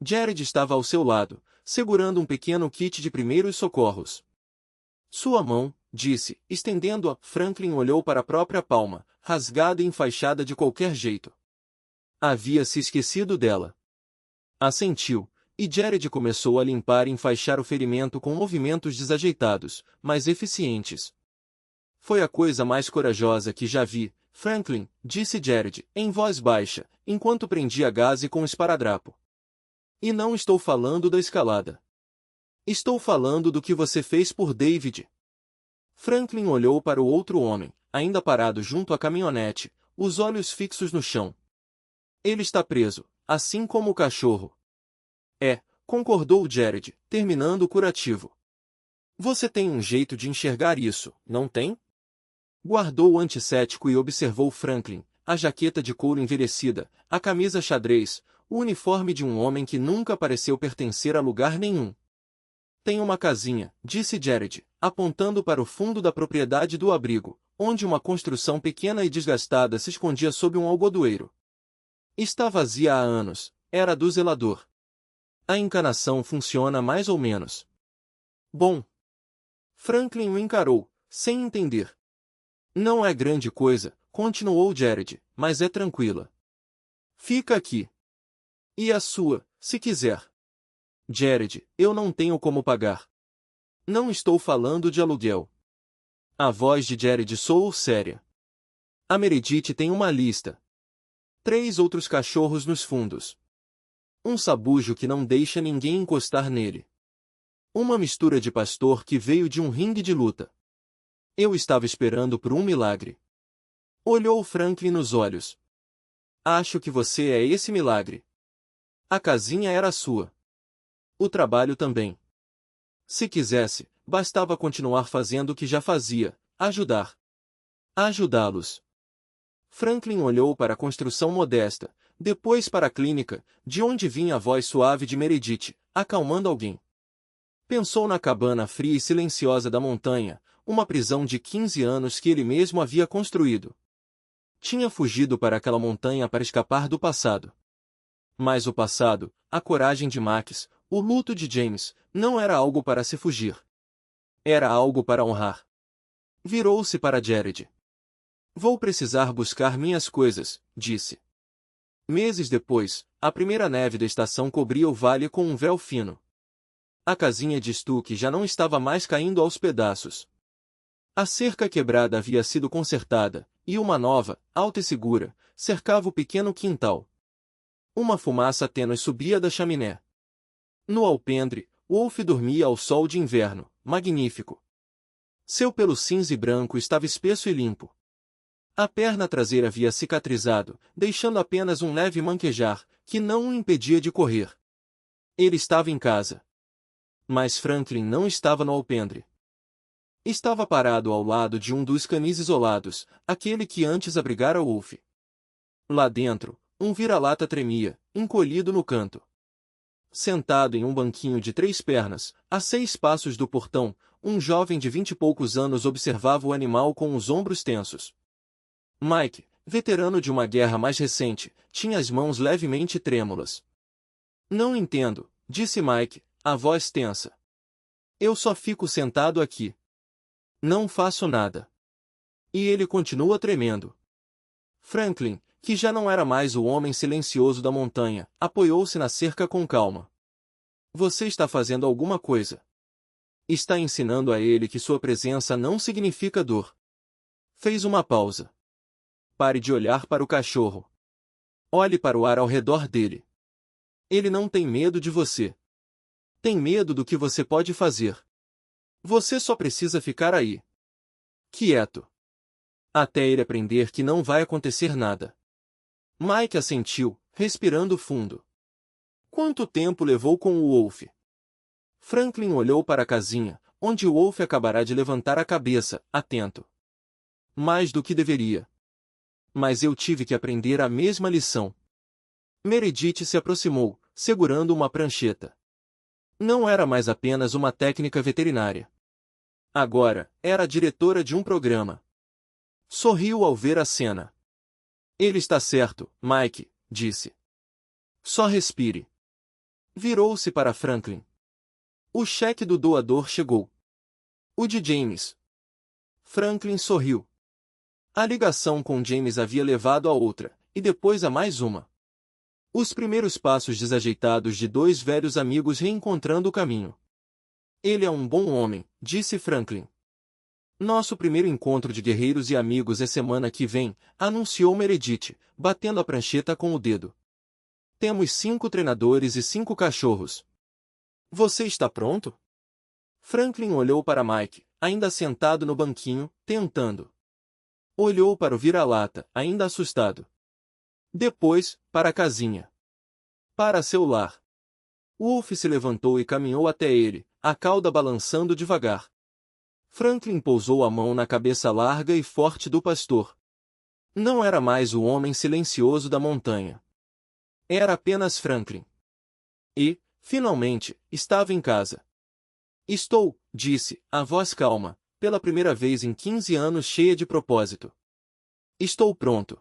Jared estava ao seu lado, segurando um pequeno kit de primeiros socorros. Sua mão, disse, estendendo-a. Franklin olhou para a própria palma, rasgada e enfaixada de qualquer jeito. Havia se esquecido dela. Assentiu, e Jared começou a limpar e enfaixar o ferimento com movimentos desajeitados, mas eficientes. Foi a coisa mais corajosa que já vi, Franklin, disse Jared, em voz baixa, enquanto prendia Gaze com o esparadrapo. E não estou falando da escalada. Estou falando do que você fez por David. Franklin olhou para o outro homem, ainda parado junto à caminhonete, os olhos fixos no chão. Ele está preso, assim como o cachorro. É, concordou Jared, terminando o curativo. Você tem um jeito de enxergar isso, não tem? Guardou o antissético e observou Franklin, a jaqueta de couro envelhecida, a camisa xadrez, o uniforme de um homem que nunca pareceu pertencer a lugar nenhum. Tem uma casinha, disse Jared, apontando para o fundo da propriedade do abrigo, onde uma construção pequena e desgastada se escondia sob um algodoeiro. Está vazia há anos, era do zelador. A encanação funciona mais ou menos. Bom. Franklin o encarou, sem entender. Não é grande coisa, continuou Jared, mas é tranquila. Fica aqui. E a sua, se quiser. Jared, eu não tenho como pagar. Não estou falando de aluguel. A voz de Jared soou séria. A Meredith tem uma lista. 3 outros cachorros nos fundos. Um sabujo que não deixa ninguém encostar nele. Uma mistura de pastor que veio de um ringue de luta. Eu estava esperando por um milagre. Olhou Franklin nos olhos. Acho que você é esse milagre. A casinha era sua. O trabalho também. Se quisesse, bastava continuar fazendo o que já fazia, ajudar. Ajudá-los. Franklin olhou para a construção modesta, depois para a clínica, de onde vinha a voz suave de Meredith, acalmando alguém. Pensou na cabana fria e silenciosa da montanha, uma prisão de 15 anos que ele mesmo havia construído. Tinha fugido para aquela montanha para escapar do passado. Mas o passado, a coragem de Max, o luto de James, não era algo para se fugir. Era algo para honrar. Virou-se para Jared. Vou precisar buscar minhas coisas, disse. Meses depois, a primeira neve da estação cobria o vale com um véu fino. A casinha de estuque já não estava mais caindo aos pedaços. A cerca quebrada havia sido consertada, e uma nova, alta e segura, cercava o pequeno quintal. Uma fumaça tênue subia da chaminé. No alpendre, Wolf dormia ao sol de inverno, magnífico. Seu pelo cinza e branco estava espesso e limpo. A perna traseira havia cicatrizado, deixando apenas um leve manquejar, que não o impedia de correr. Ele estava em casa. Mas Franklin não estava no alpendre. Estava parado ao lado de um dos canis isolados, aquele que antes abrigara Wolf. Lá dentro, um vira-lata tremia, encolhido no canto. Sentado em um banquinho de 3 pernas, a 6 passos do portão, um jovem de 20 e poucos anos observava o animal com os ombros tensos. Mike, veterano de uma guerra mais recente, tinha as mãos levemente trêmulas. Não entendo, disse Mike, a voz tensa. Eu só fico sentado aqui. Não faço nada. E ele continua tremendo. Franklin, que já não era mais o homem silencioso da montanha, apoiou-se na cerca com calma. Você está fazendo alguma coisa. Está ensinando a ele que sua presença não significa dor. Fez uma pausa. Pare de olhar para o cachorro. Olhe para o ar ao redor dele. Ele não tem medo de você. Tem medo do que você pode fazer. Você só precisa ficar aí. Quieto. Até ele aprender que não vai acontecer nada. Mike assentiu, respirando fundo. Quanto tempo levou com o Wolf? Franklin olhou para a casinha, onde o Wolf acabará de levantar a cabeça, atento. Mais do que deveria. Mas eu tive que aprender a mesma lição. Meredith se aproximou, segurando uma prancheta. Não era mais apenas uma técnica veterinária. Agora, era a diretora de um programa. Sorriu ao ver a cena. Ele está certo, Mike, disse. Só respire. Virou-se para Franklin. O cheque do doador chegou. O de James. Franklin sorriu. A ligação com James havia levado a outra, e depois a mais uma. Os primeiros passos desajeitados de 2 velhos amigos reencontrando o caminho. Ele é um bom homem, disse Franklin. Nosso primeiro encontro de guerreiros e amigos é semana que vem, anunciou Meredith, batendo a prancheta com o dedo. Temos 5 treinadores e 5 cachorros. Você está pronto? Franklin olhou para Mike, ainda sentado no banquinho, tentando. Olhou para o vira-lata, ainda assustado. Depois, para a casinha. Para seu lar. Wolf se levantou e caminhou até ele, a cauda balançando devagar. Franklin pousou a mão na cabeça larga e forte do pastor. Não era mais o homem silencioso da montanha. Era apenas Franklin. E, finalmente, estava em casa. Estou, disse, a voz calma, pela primeira vez em 15 anos cheia de propósito. Estou pronto.